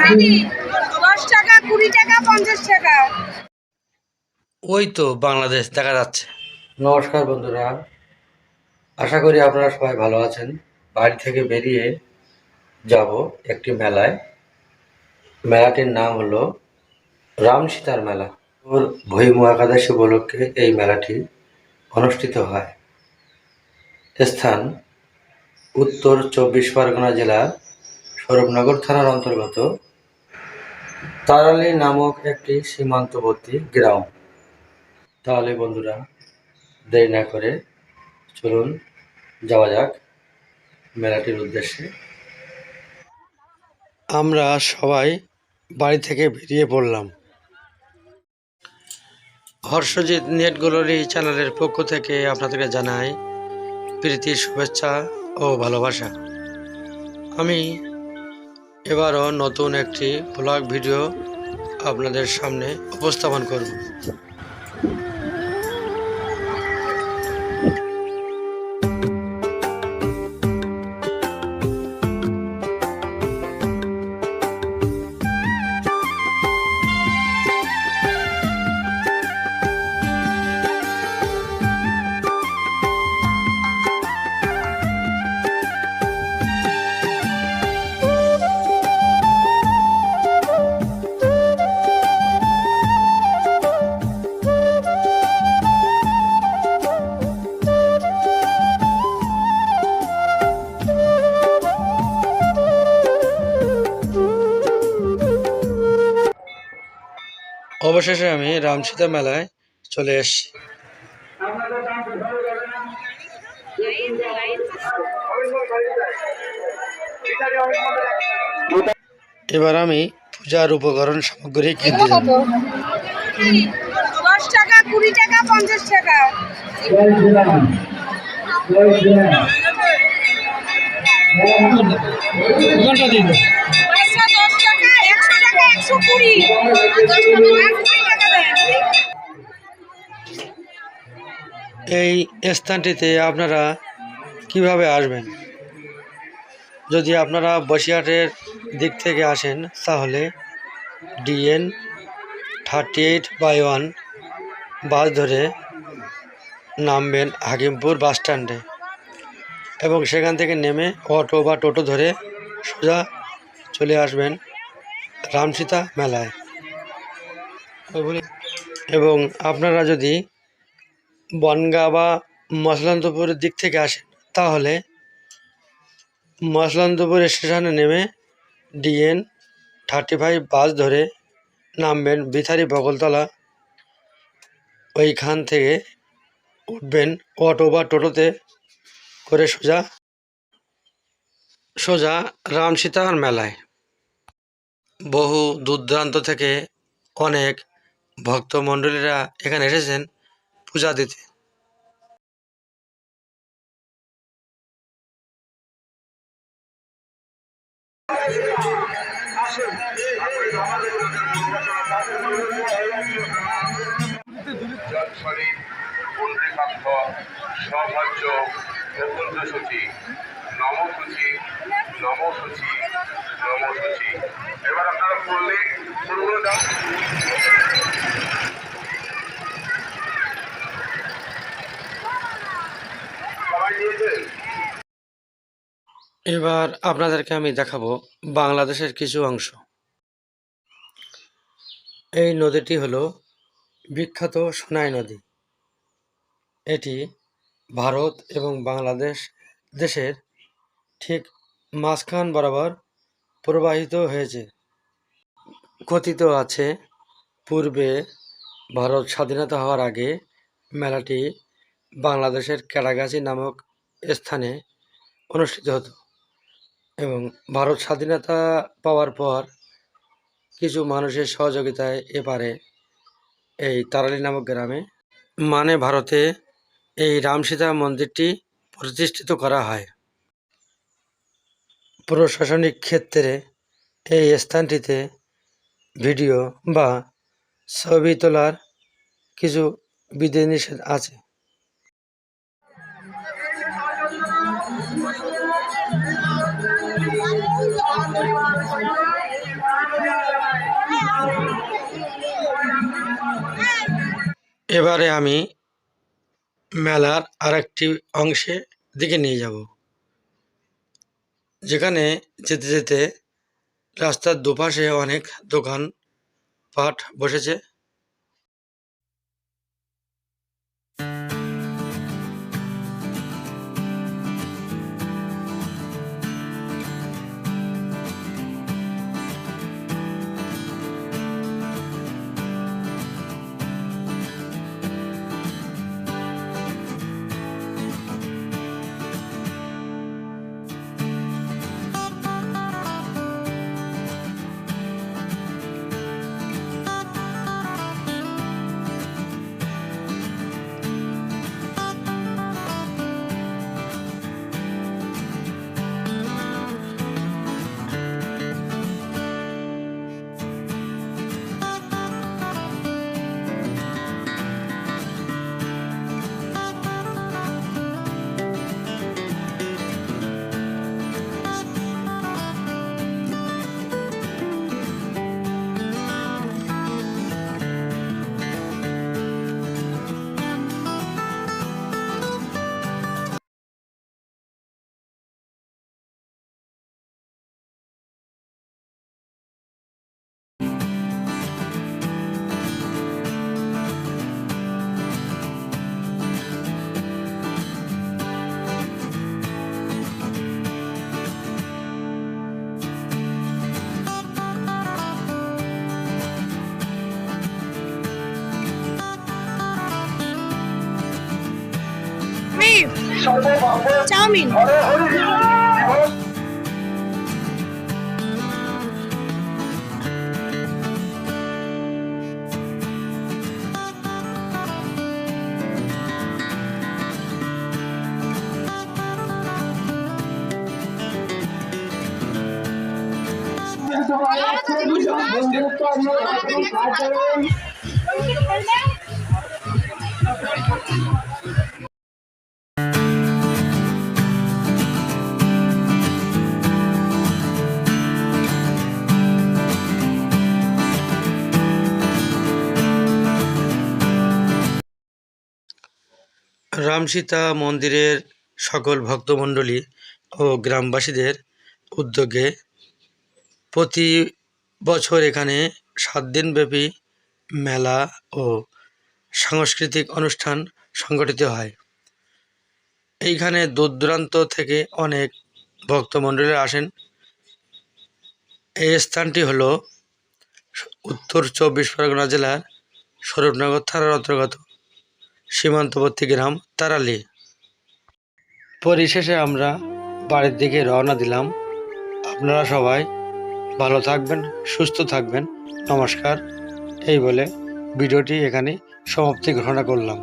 10 টাকা, 20 টাকা, 50 টাকা। ওই তো বাংলাদেশ দেখা যাচ্ছে। নমস্কার বন্ধুরা, আশা করি আপনারা সবাই ভালো আছেন। বাড়ি থেকে বেরিয়ে যাব একটি মেলায়। মেলাটির নাম হলো রামসীতার মেলা। ওর ভৈমু একাদশী উপলক্ষে এই মেলাটি অনুষ্ঠিত হয়। স্থান উত্তর 24 পরগনা জেলার স্বরূপনগর থানার অন্তর্গত তারালি নামক একটি সীমান্তবর্তী গ্রাম। তাহলে বন্ধুরা, দেরি না করে চলুন যাওয়া যাক মেলাটির উদ্দেশ্যে। আমরা সবাই বাড়ি থেকে বেরিয়ে পড়লাম। হর্ষজিৎ নেট গ্যালারি চ্যানেলের পক্ষ থেকে আপনাদেরকে জানাই প্রীতির শুভেচ্ছা ও ভালোবাসা। আমি এবারও নতুন একটি ব্লগ ভিডিও আপনাদের সামনে উপস্থাপন করব। অবশেষে আমি রামসীতা মেলায় চলে এসেছি। এবার আমি পূজার উপকরণ সামগ্রী কিনতে যাব। 10 টাকা, 20 টাকা, 50 টাকা। আচ্ছা, 10 টাকা, 100 টাকা, 120, 20 টাকা দেন। এই স্থানটিতে আপনারা কিভাবে আসবেন? যদি আপনারা বসিরহাটের দিক থেকে আসেন তাহলে DN 38/1 বাস ধরে নামবেন হাকিমপুর বাস স্ট্যান্ডে এবং সেখান থেকে নেমে অটো বা টোটো ধরে সোজা চলে আসবেন রামসীতা মেলায়। এবং আপনারা যদি বনগাঁ বা মসলন্দপুরের দিক থেকে আসেন তাহলে মসলন্দপুর স্টেশনে নেমে DN 35 বাস ধরে নামবেন বিথারি বগলতলা। ওইখান থেকে উঠবেন অটো বা টোটোতে করে সোজা রামসীতার মেলায়। বহু দূরদূরান্ত থেকে অনেক ভক্তমণ্ডলীরা এখানে এসেছেন পূজা দিতে। সৌভাগ্য সূচি নমসূচি নমসূচি নমসূচি। এবার আপনারা পড়লে ফুলগুলো দাও। সবাই দিয়েছেন। এবার আপনাদেরকে আমি দেখাবো বাংলাদেশের কিছু অংশ। এই নদীটি হলো বিখ্যাত সোনাই নদী। এটি ভারত এবং বাংলাদেশ দেশের ঠিক মাঝখান বরাবর প্রবাহিত হয়েছে। কথিত আছে পূর্বে ভারত স্বাধীনতা হওয়ার আগে মেলাটি বাংলাদেশের ক্যাড়াগাছি নামক স্থানে অনুষ্ঠিত হতো এবং ভারত স্বাধীনতা পাওয়ার পর কিছু মানুষের সহযোগিতায় এপারে এই তারালি নামক গ্রামে ভারতে এই রামসীতা মন্দিরটি প্রতিষ্ঠিত করা হয়। প্রশাসনিক ক্ষেত্রে এই স্থানটিতে ভিডিও বা ছবি তোলার কিছু বিধিনিষেধ আছে। এবারে আমি মেলার আরেকটি অংশে দিকে নিয়ে যাব, যেখানে যেতে যেতে রাস্তার দুপাশে অনেক দোকান পাট বসেছে। চাউমিন। রামসীতা মন্দিরের সকল ভক্তমণ্ডলী ও গ্রামবাসীদের উদ্যোগে প্রতি বছর এখানে 7 দিনব্যাপী মেলা ও সাংস্কৃতিক অনুষ্ঠান সংগঠিত হয়। এইখানে দূর দূরান্ত থেকে অনেক ভক্তমণ্ডলী আসেন। এই স্থানটি হলো উত্তর 24 পরগনা জেলার স্বরূপনগর থানার অন্তর্গত সীমান্তবর্তী গ্রাম তারালি। পরিশেষে আমরা বাড়ির দিকে রওনা দিলাম। আপনারা সবাই ভালো থাকবেন, সুস্থ থাকবেন। নমস্কার। এই বলে ভিডিওটি এখানে সমাপ্তি ঘোষণা করলাম।